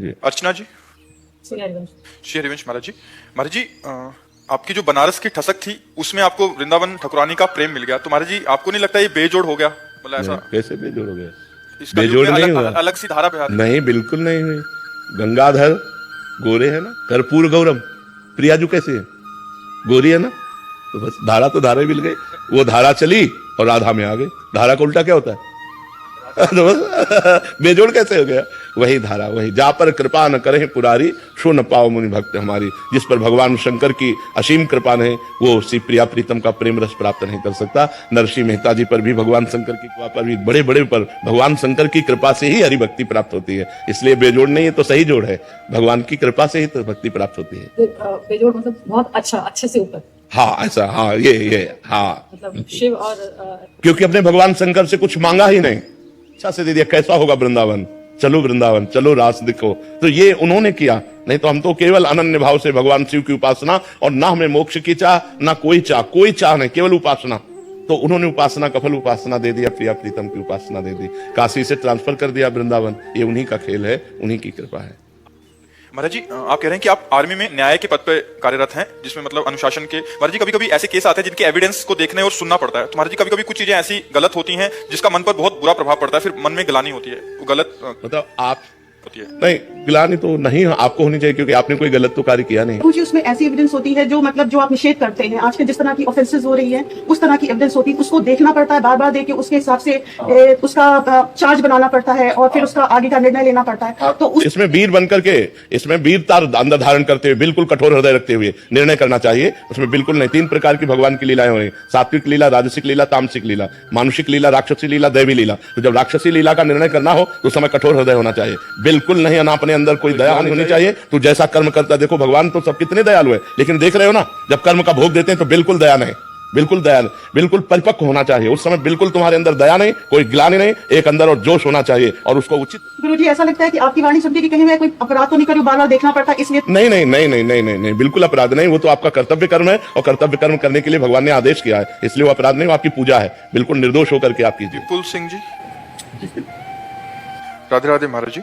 जी। अर्चना जी। श्री हरिवंश महाराज जी आपकी जो बनारस की ठसक थी उसमें आपको वृंदावन ठाकुरानी का प्रेम मिल गया, तो महाराज जी आपको नहीं लगता ये बेजोड़ हो गया? मतलब ऐसा कैसे बेजोड़ हो गया? इसका बेजोड़ में नहीं हुआ। अलग सी धारा बहा दी। नहीं, बिल्कुल नहीं हुई। गंगाधर गोरे है ना, कर्पूर गौरम। प्रियाजू कैसे है? गोरी है ना, तो बस धारा तो धारा मिल गई। वो धारा चली और राधा में आ गई। धारा का उल्टा क्या होता है? तो बस बेजोड़ कैसे हो गया? वही धारा, वही जा पर कृपा न करे पुरारी, सो न पाओ मुनि भक्त हमारी। जिस पर भगवान शंकर की असीम कृपा नहीं, वो श्री प्रिया प्रीतम का प्रेम रस प्राप्त नहीं कर सकता। नरसिंह मेहता जी पर भी भगवान शंकर की कृपा पर भी, बड़े बड़े पर भगवान शंकर की कृपा से ही हरि भक्ति प्राप्त होती है। इसलिए बेजोड़ नहीं है तो सही जोड़ है, भगवान की कृपा से ही तो भक्ति प्राप्त होती है। बेजोड़ मतलब बहुत अच्छा, अच्छे से ऊपर। हाँ ऐसा, हाँ ये हाँ, मतलब शिव और क्योंकि अपने भगवान शंकर से कुछ मांगा ही नहीं, अच्छा से दे दिया। कैसा होगा वृंदावन, चलो वृंदावन, चलो रास दिखो, तो ये उन्होंने किया। नहीं तो हम तो केवल अनन्य भाव से भगवान शिव की उपासना, और ना हमें मोक्ष की चाह, ना कोई चाह नहीं, केवल उपासना। तो उन्होंने उपासना कफल उपासना दे दिया, प्रिया प्रीतम की उपासना दे दी, काशी से ट्रांसफर कर दिया वृंदावन। ये उन्हीं का खेल है, उन्हीं की कृपा है। महाराज जी आप कह रहे हैं कि आप आर्मी में न्याय के पद पे कार्यरत हैं, जिसमें मतलब अनुशासन के। महाराज जी कभी कभी ऐसे केस आते हैं जिनके एविडेंस को देखने और सुनना पड़ता है, तो महाराज जी कभी कभी कुछ चीजें ऐसी गलत होती हैं जिसका मन पर बहुत बुरा प्रभाव पड़ता है, फिर मन में गिलानी होती है, वो गलत मतलब आप होती है। नहीं, गिलानी तो नहीं आपको होनी चाहिए, क्योंकि आपने कोई गलत तो कार्य किया नहीं। मुझे उसमें ऐसी एविडेंस होती है जो मतलब जो आप निषेध करते हैं, आज के जिस तरह की ऑफेंसेस हो रही है उस तरह की एविडेंस होती है, उसको देखना पड़ता है, बार बार देख के उसके हिसाब से उसका चार्ज बनाना पड़ता है और फिर उसका आगे का निर्णय लेना पड़ता है। तो इसमें वीर बनकर के, इसमें वीरता अंदर धारण करते हुए, बिल्कुल कठोर हृदय रखते हुए निर्णय करना चाहिए। उसमें बिल्कुल नहीं। 3 प्रकार की भगवान की लीलाएं हो रही, सात्विक लीला, राजसिक लीला, तामसिक लीला, मानुषिक लीला, राक्षसी लीला, दैवी लीला। तो जब राक्षसी लीला का निर्णय करना हो तो उस समय कठोर हृदय होना चाहिए, बिल्कुल नहीं। अपने अंदर कोई दया होनी चाहिए। तो जैसा कर्म करता, देखो भगवान तो सब कितने दयालु है, लेकिन देख रहे हो ना, जब कर्म का भोग देते हैं तो बिल्कुल दया नहीं, बिल्कुल दया नहीं, बिल्कुल परिपक्व होना चाहिए। उस समय बिल्कुल तुम्हारे अंदर दया नहीं, कोई गिलानी नहीं, एक अंदर और जोश होना चाहिए और उसको उचित। गुरुजी ऐसा लगता है कि आपकी वाणी सुनते कि कहीं मैं कोई अपराध तो नहीं करूं, बार बार देखना पड़ता है, इसलिए नहीं, बिल्कुल अपराध नहीं। वो तो आपका कर्तव्य कर्म है, और कर्तव्य कर्म करने के लिए भगवान ने आदेश किया है, इसलिए वो अपराध नहीं, वो आपकी पूजा है। बिल्कुल निर्दोष होकर के आप कीजिए। विपुल सिंह जी। राधे राधे महाराज जी।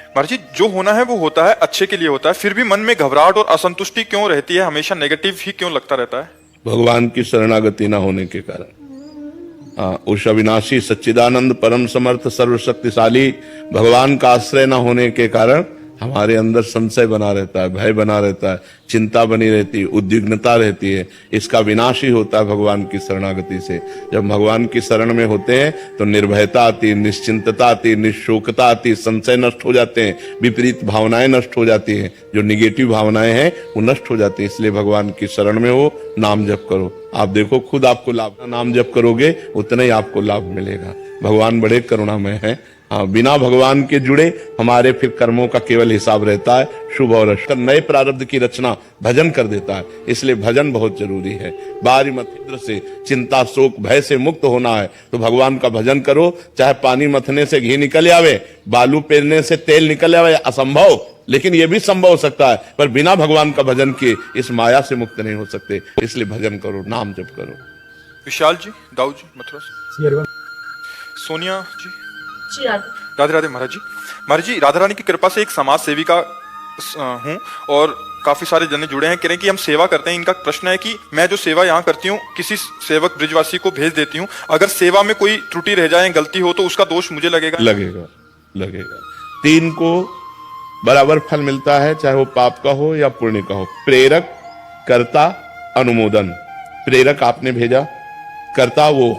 महाराज जी जो होना है वो होता है, अच्छे के लिए होता है, फिर भी मन में घबराहट और असंतुष्टि क्यों रहती है? हमेशा नेगेटिव ही क्यों लगता रहता है? भगवान की शरणागति न होने के कारण। उस अविनाशी सच्चिदानंद परम समर्थ सर्वशक्तिशाली भगवान का आश्रय न होने के कारण हमारे अंदर संशय बना रहता है, भय बना रहता है, चिंता बनी रहती है, उद्विग्नता रहती है। इसका विनाश ही होता है भगवान की शरणागति से। जब भगवान की शरण में होते हैं तो निर्भयता आती, निश्चिंतता आती, निशोकता आती, संशय नष्ट हो जाते हैं, विपरीत भावनाएं नष्ट हो जाती हैं, जो निगेटिव भावनाएं हैं वो नष्ट हो जाती हैं। इसलिए भगवान की शरण में हो, नाम जप करो, आप देखो खुद आपको लाभ। नाम जप करोगे उतना ही आपको लाभ मिलेगा। भगवान बड़े करुणामय हैं। हाँ, बिना भगवान के जुड़े हमारे फिर कर्मों का केवल हिसाब रहता है, शुभ और अशुभ। नए प्रारब्ध की रचना भजन कर देता है, इसलिए भजन बहुत जरूरी है। बारी मथिंद्र से, चिंता शोक भय से मुक्त होना है तो भगवान का भजन करो। चाहे पानी मथने से घी निकल आवे, बालू पेरने से तेल निकल आवे, असंभव, लेकिन यह भी संभव हो सकता है। पर बिना भगवान का भजन किए इस माया से मुक्त नहीं हो सकते, इसलिए भजन करो, नाम जप करो। विशाल जी, दाऊ जी, मथुरा से। सोनिया जी। राधे राधे महाराज जी। महाराज जी राधा रानी की कृपा से एक समाज सेविका हूँ और काफी सारे जने जुड़े हैं, कह रहे हैं कि हम सेवा करते हैं। इनका प्रश्न है कि मैं जो सेवा यहाँ करती हूँ किसी सेवक ब्रिजवासी को भेज देती हूँ, अगर सेवा में कोई त्रुटि रह जाए, गलती हो तो उसका दोष मुझे लगेगा? लगेगा। 3 को बराबर फल मिलता है, चाहे वो पाप का हो या पुण्य का हो। प्रेरक, कर्ता, अनुमोदन। प्रेरक आपने भेजा, कर्ता वो,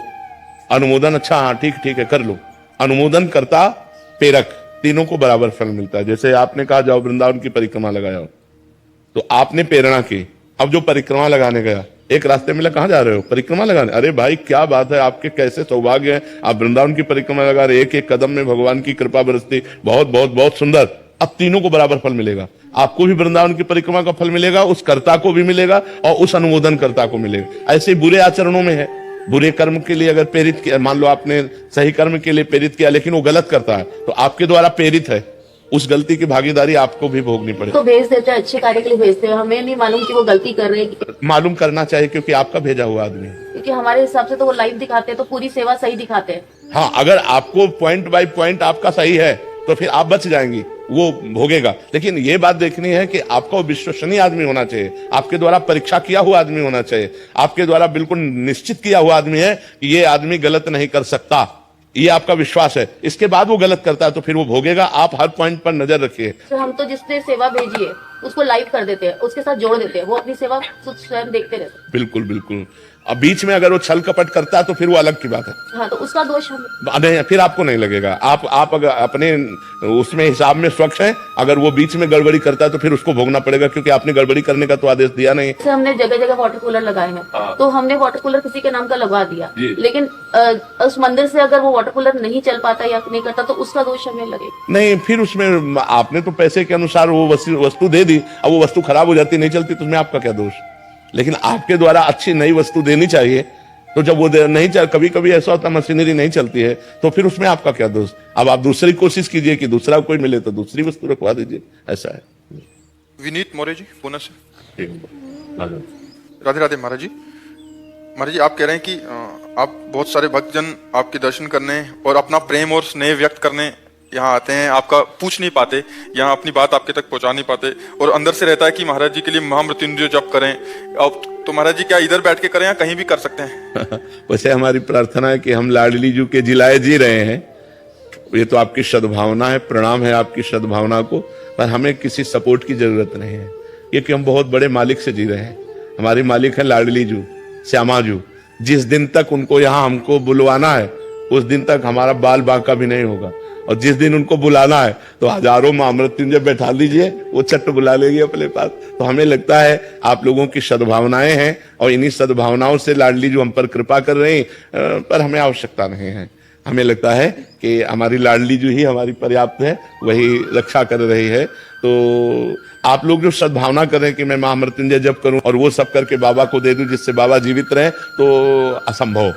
अनुमोदन अच्छा हाँ ठीक है कर लो, अनुमोदन करता, प्रेरक, तीनों को बराबर फल मिलता है। जैसे आपने कहा जाओ वृंदावन की परिक्रमा लगाओ, तो आपने प्रेरणा की। अब जो परिक्रमा लगाने गया, एक रास्ते मिला, कहां जा रहे हो? परिक्रमा लगाने। अरे भाई क्या बात है, आपके कैसे सौभाग्य है, आप वृंदावन की परिक्रमा लगा रहे, एक एक कदम में भगवान की कृपा बरसती, बहुत बहुत बहुत सुंदर। अब तीनों को बराबर फल मिलेगा, आपको भी वृंदावन की परिक्रमा का फल मिलेगा, उस कर्ता को भी मिलेगा और उस अनुमोदन कर्ता को मिलेगा। ऐसे बुरे आचरणों में है, बुरे कर्म के लिए अगर प्रेरित किया, मान लो आपने सही कर्म के लिए प्रेरित किया लेकिन वो गलत करता है, तो आपके द्वारा प्रेरित है, उस गलती की भागीदारी आपको भी भोगनी पड़ेगी। तो भेज देते हैं, अच्छे कार्य के लिए भेजते हैं, हमें नहीं मालूम कि वो गलती कर रहे हैं। मालूम करना चाहिए क्योंकि आपका भेजा हुआ आदमी है, क्योंकि हमारे हिसाब से तो वो लाइव दिखाते हैं, तो पूरी सेवा सही दिखाते हैं। हाँ, अगर आपको पॉइंट बाय पॉइंट आपका सही है तो फिर आप बच जाएंगी, वो भोगेगा। लेकिन ये बात देखनी है कि आपका वो विश्वसनीय आदमी होना चाहिए, आपके द्वारा परीक्षा किया हुआ आदमी होना चाहिए, आपके द्वारा बिल्कुल निश्चित किया हुआ आदमी है कि ये आदमी गलत नहीं कर सकता, ये आपका विश्वास है। इसके बाद वो गलत करता है तो फिर वो भोगेगा। आप हर पॉइंट पर नजर रखिए। तो हम तो जिसने सेवा भेजी है उसको लाइव कर देते हैं, उसके साथ जोड़ देते हैं, वो अपनी सेवा खुद स्वयं देखते रहते हैं। बिल्कुल बिल्कुल। अब बीच में अगर वो छल कपट करता है तो फिर वो अलग की बात है। हाँ, तो उसका दोष हम नहीं, फिर आपको नहीं लगेगा। आप अगर अपने उसमें हिसाब में स्वच्छ हैं, अगर वो बीच में गड़बड़ी करता है तो फिर उसको भोगना पड़ेगा, क्योंकि आपने गड़बड़ी करने का तो आदेश दिया नहीं। जैसे हमने जगह जगह वाटर कूलर लगाए हैं, तो हमने वाटर कूलर किसी के नाम का लगवा दिया, लेकिन उस मंदिर से अगर वो वाटर कूलर नहीं चल पाता या नहीं करता तो उसका दोष हमें लगेगा नहीं। फिर उसमें आपने तो पैसे के अनुसार वो वस्तु दे दी, अब वो वस्तु खराब हो जाती, नहीं चलती, तो उसमें आपका क्या दोष। लेकिन आपके द्वारा अच्छी नई वस्तु देनी चाहिए, तो जब वो नहीं चल, कभी कभी ऐसा होता मशीनरी नहीं चलती है, तो फिर उसमें आपका क्या दोष। अब आप दूसरी कोशिश कीजिए कि दूसरा कोई मिले तो दूसरी वस्तु रखवा दीजिए, ऐसा है। विनीत मौर्य जी पुणे से। राधे राधे महाराज जी। महाराज जी, आप कह रहे हैं कि आप बहुत सारे भक्तजन आपके दर्शन करने और अपना प्रेम और स्नेह व्यक्त करने यहाँ आते हैं, आपका पूछ नहीं पाते, यहाँ अपनी बात आपके तक पहुंचा नहीं पाते, और अंदर से रहता है कि महाराज जी के लिए महामृत्युंजय जप करें। अब तो महाराज जी क्या इधर बैठ के करें या कहीं भी कर सकते हैं? वैसे हमारी प्रार्थना है कि हम लाडली जी के जिलाए जी रहे हैं, ये तो आपकी सद्भावना है, प्रणाम है आपकी सद्भावना को, पर हमें किसी सपोर्ट की जरूरत नहीं है, क्योंकि हम बहुत बड़े मालिक से जी रहे हैं। हमारी मालिक है लाडली जू, श्यामा जू। जिस दिन तक उनको यहाँ हमको बुलवाना है उस दिन तक हमारा बाल बांका भी नहीं होगा, और जिस दिन उनको बुलाना है तो हजारों महामृत्युंजय बैठा लीजिए, वो चट्ट बुला लेगी अपने पास। तो हमें लगता है आप लोगों की सद्भावनाएं हैं, और इन्हीं सद्भावनाओं से लाडली जो हम पर कृपा कर रही, पर हमें आवश्यकता नहीं है। हमें लगता है कि हमारी लाडली जो ही हमारी पर्याप्त है, वही रक्षा कर रही है। तो आप लोग जो सद्भावना करें कि मैं महामृत्युंजय जप करूं और वो सब करके बाबा को दे दूं जिससे बाबा जीवित रहे, तो असंभव,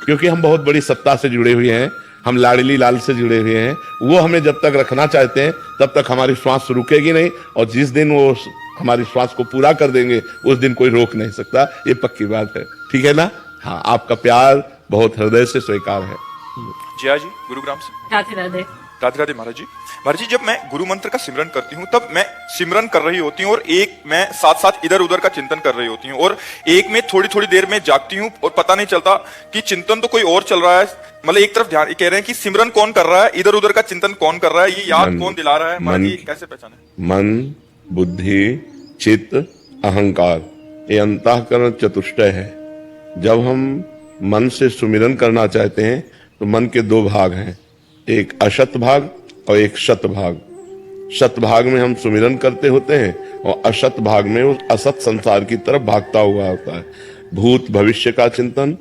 क्योंकि हम बहुत बड़ी सत्ता से जुड़े हुए हैं, हम लाडली लाल से जुड़े हुए हैं। वो हमें जब तक रखना चाहते हैं तब तक हमारी श्वास रुकेगी नहीं, और जिस दिन वो हमारी श्वास को पूरा कर देंगे उस दिन कोई रोक नहीं सकता, ये पक्की बात है। ठीक है ना? हाँ, आपका प्यार बहुत हृदय से स्वीकार है। जया जी गुरुग्राम से। राधे राधे। राधे राधे महाराज जी। महाराज जी, जब मैं गुरु मंत्र का सिमरन करती हूँ तब मैं सिमरन कर रही होती हूँ और एक मैं साथ साथ इधर उधर का चिंतन कर रही होती हूँ, और एक में थोड़ी थोड़ी देर में जागती हूँ और पता नहीं चलता कि चिंतन तो कोई और चल रहा है। मतलब एक तरफ ध्यान कह रहे हैं कि सिमरन कौन कर रहा है, इधर उधर का चिंतन कौन कर रहा है, ये याद कौन दिला रहा है, महाराज जी कैसे पहचाने? मन, बुद्धि, चित्त, अहंकार, ये अंतःकरण चतुष्टय है। जब हम मन से सुमिरन करना चाहते हैं तो मन के दो भाग हैं, एक अशत भाग और एक शत भाग। शत भाग में हम सुमिरन करते होते हैं, और अशत भाग में उस असत संसार की तरफ भागता हुआ होता है। भूत भविष्य का चिंतन,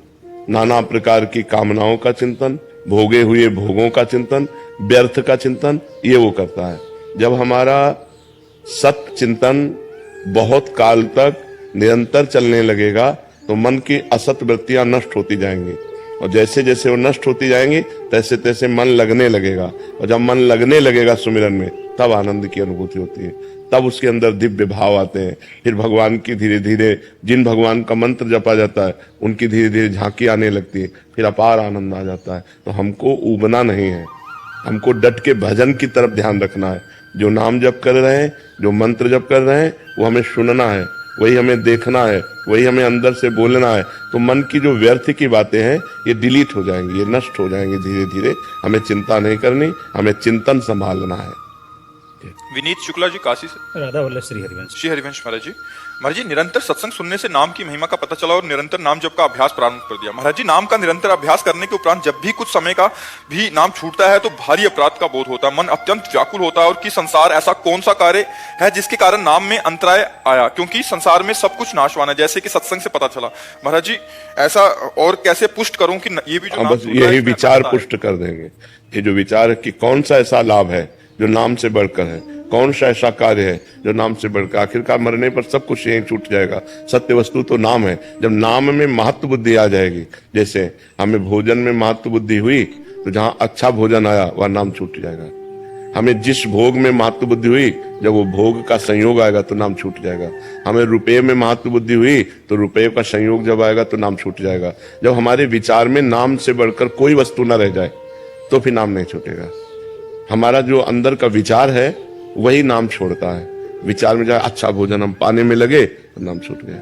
नाना प्रकार की कामनाओं का चिंतन, भोगे हुए भोगों का चिंतन, व्यर्थ का चिंतन, ये वो करता है। जब हमारा सत चिंतन बहुत काल तक निरंतर चलने लगेगा तो मन की असत वृत्तियां नष्ट होती जाएंगी, और जैसे जैसे वो नष्ट होती जाएंगी तैसे तैसे मन लगने लगेगा, और जब मन लगने लगेगा सुमिरन में तब आनंद की अनुभूति होती है, तब उसके अंदर दिव्य भाव आते हैं। फिर भगवान की धीरे धीरे, जिन भगवान का मंत्र जपा जाता है उनकी धीरे धीरे झांकी आने लगती है, फिर अपार आनंद आ जाता है। तो हमको ऊबना नहीं है, हमको डट के भजन की तरफ ध्यान रखना है। जो नाम जप कर रहे हैं, जो मंत्र जप कर रहे हैं, वो हमें सुनना है, वही हमें देखना है, वही हमें अंदर से बोलना है। तो मन की जो व्यर्थ की बातें हैं ये डिलीट हो जाएंगी, ये नष्ट हो जाएंगी धीरे धीरे। हमें चिंता नहीं करनी, हमें चिंतन संभालना है। विनीत शुक्ला जी काशी से। राधा वल्लभ श्री हरिवंश। श्री हरिवंश महाराज जी। महाराज जी, निरंतर सत्संग सुनने से नाम की महिमा का पता चला और निरंतर नाम जप का अभ्यास प्रारंभ कर दिया। महाराज जी, नाम का निरंतर अभ्यास करने के उपरांत जब भी कुछ समय का भी नाम छूटता है तो भारी अपराध का बोध होता है, मन अत्यंत व्याकुल होता है, और कि संसार ऐसा कौन सा कार्य है जिसके कारण नाम में अंतराय आया, क्योंकि संसार में सब कुछ नाशवान है, जैसे कि सत्संग से पता चला। महाराज जी, ऐसा और कैसे पुष्ट करूं कि ये भी जो बस यही विचार पुष्ट कर देंगे। ये जो विचार है कि कौन सा ऐसा लाभ है जो नाम से बढ़कर है, कौन सा ऐसा कार्य है जो नाम से बढ़कर, आखिरकार मरने पर सब कुछ यहीं छूट जाएगा। सत्य वस्तु तो नाम है। जब नाम में महत्व बुद्धि आ जाएगी, जैसे हमें भोजन में महत्व बुद्धि हुई तो जहां अच्छा भोजन आया वह नाम छूट जाएगा। हमें जिस भोग में महत्व बुद्धि हुई, जब वो भोग का संयोग आएगा तो नाम छूट जाएगा। हमें रुपये में महत्व बुद्धि हुई तो रुपये का संयोग जब आएगा तो नाम छूट जाएगा। जब हमारे विचार में नाम से बढ़कर कोई वस्तु न रह जाए तो फिर नाम नहीं छूटेगा। हमारा जो अंदर का विचार है वही नाम छोड़ता है। विचार में जाए अच्छा भोजन हम पाने में लगे तो नाम छूट गया,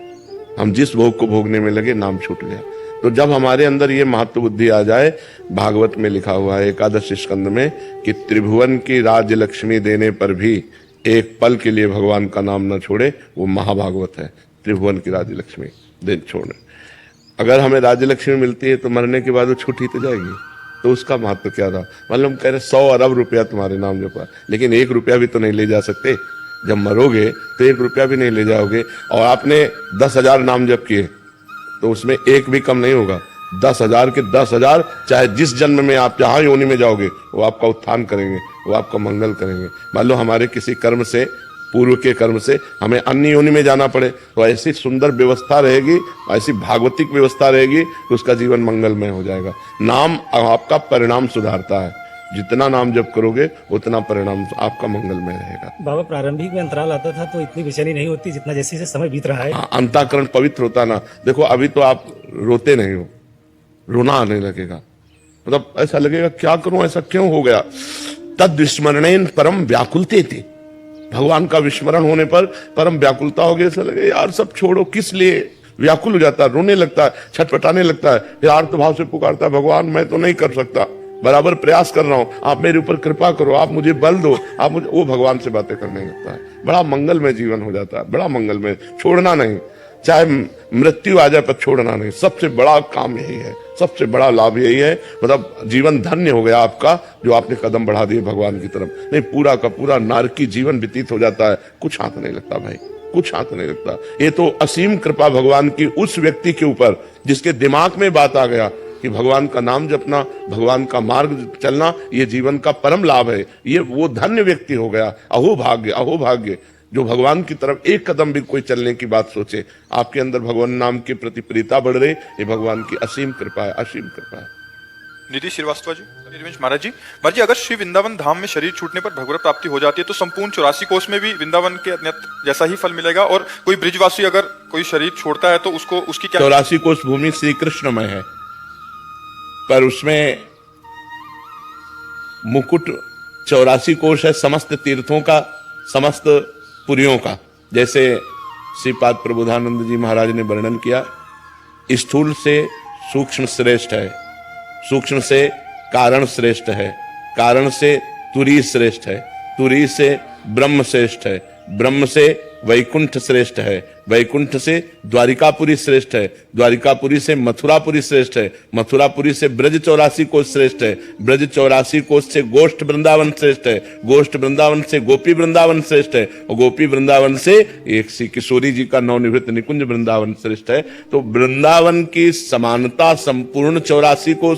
हम जिस भोग को भोगने में लगे नाम छूट गया। तो जब हमारे अंदर ये महत्व बुद्धि आ जाए, भागवत में लिखा हुआ है एकादश स्कंद में कि त्रिभुवन की राज्य लक्ष्मी देने पर भी एक पल के लिए भगवान का नाम न छोड़े, वो महाभागवत है। त्रिभुवन की राज्य लक्ष्मी दे छोड़े, अगर हमें राज्य लक्ष्मी मिलती है तो मरने के बाद वो छूट ही तो जाएगी, तो उसका महत्व क्या रहा। मतलब हम कह रहे 100 अरब रुपया तुम्हारे नाम जपा, लेकिन 1 रुपया भी तो नहीं ले जा सकते। जब मरोगे तो 1 रुपया भी नहीं ले जाओगे। और आपने 10,000 नाम जप किए तो उसमें एक भी कम नहीं होगा। 10,000 के 10,000, चाहे जिस जन्म में आप जहां योनि में जाओगे वो आपका उत्थान करेंगे, वो आपका मंगल करेंगे। मान लो हमारे किसी कर्म से, पूर्व के कर्म से हमें अन्य योनि में जाना पड़े, तो ऐसी सुंदर व्यवस्था रहेगी, ऐसी भागवतिक व्यवस्था रहेगी तो उसका जीवन मंगलमय हो जाएगा। नाम आपका परिणाम सुधारता है, जितना नाम जप करोगे उतना परिणाम आपका मंगलमय रहेगा। बाबा प्रारंभिक में अंतराल आता था तो इतनी बेचैनी नहीं होती जितना जैसे जैसे समय बीत रहा है। अंतःकरण पवित्र होता ना। देखो अभी तो आप रोते नहीं हो, रोना आने लगेगा, मतलब ऐसा लगेगा क्या करूं, ऐसा क्यों हो गया। तद विस्मरणेन परम व्याकुलते थे, भगवान का विस्मरण होने पर परम व्याकुलता हो गई। ऐसा लगे यार सब छोड़ो, किस लिए, व्याकुल हो जाता है, रोने लगता है, छटपटाने लगता है, फिर आर्तभाव से पुकारता है भगवान मैं तो नहीं कर सकता, बराबर प्रयास कर रहा हूं, आप मेरे ऊपर कृपा करो, आप मुझे बल दो, आप मुझे, वो भगवान से बातें करने लगता है। बड़ा मंगलमय जीवन हो जाता है, बड़ा मंगलमय। छोड़ना नहीं, चाहे मृत्यु आ जाए पर छोड़ना नहीं। सबसे बड़ा काम यही है, सबसे बड़ा लाभ यही है। मतलब जीवन धन्य हो गया आपका जो आपने कदम बढ़ा दिए भगवान की तरफ। नहीं पूरा का पूरा नारकी जीवन व्यतीत हो जाता है, कुछ हाथ नहीं लगता भाई, कुछ हाथ नहीं लगता। ये तो असीम कृपा भगवान की उस व्यक्ति के ऊपर जिसके दिमाग में बात आ गया कि भगवान का नाम जपना, भगवान का मार्ग चलना ये जीवन का परम लाभ है। ये वो धन्य व्यक्ति हो गया। अहो भाग्य, अहो भाग्य जो भगवान की तरफ एक कदम भी कोई चलने की बात सोचे। आपके अंदर भगवान नाम के प्रति प्रीता बढ़ रही, ये भगवान की असीम कृपा है, असीम कृपा है। निधि श्रीवास्तव जी, महाराज जी, अगर श्री वृंदावन धाम में शरीर छूटने पर भगवत प्राप्ति हो जाती है तो संपूर्ण 84 कोष में भी वृंदावन के जैसा ही फल मिलेगा। और कोई ब्रिजवासी अगर कोई शरीर छोड़ता है तो उसको उसकी क्या 84 कोष भूमि श्री कृष्णमय है, पर उसमें मुकुट 84 कोष है समस्त तीर्थों का, समस्त पुरियों का। जैसे श्रीपाद प्रबोधानंद जी महाराज ने वर्णन किया, स्थूल से सूक्ष्म श्रेष्ठ है, सूक्ष्म से कारण श्रेष्ठ है, कारण से तुरी श्रेष्ठ है, तुरी से ब्रह्म श्रेष्ठ है, ब्रह्म से वैकुंठ श्रेष्ठ है, वैकुंठ से द्वारिकापुरी श्रेष्ठ है, द्वारिकापुरी से मथुरापुरी श्रेष्ठ है, मथुरापुरी से ब्रज 84 कोष श्रेष्ठ है, ब्रज 84 कोष से गोष्ठ वृंदावन श्रेष्ठ है, गोष्ठ वृंदावन से गोपी वृंदावन श्रेष्ठ है, और गोपी वृंदावन से एक श्री किशोरी जी का नवनिवृत्त निकुंज वृंदावन श्रेष्ठ है। तो वृंदावन की समानता संपूर्ण 84 कोष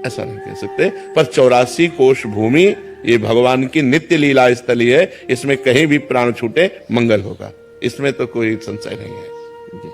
ऐसा नहीं कह सकते, पर 84 कोष भूमि ये भगवान की नित्य लीला स्थली है। इसमें कहीं भी प्राण छूटे मंगल होगा, इसमें तो कोई संशय नहीं है।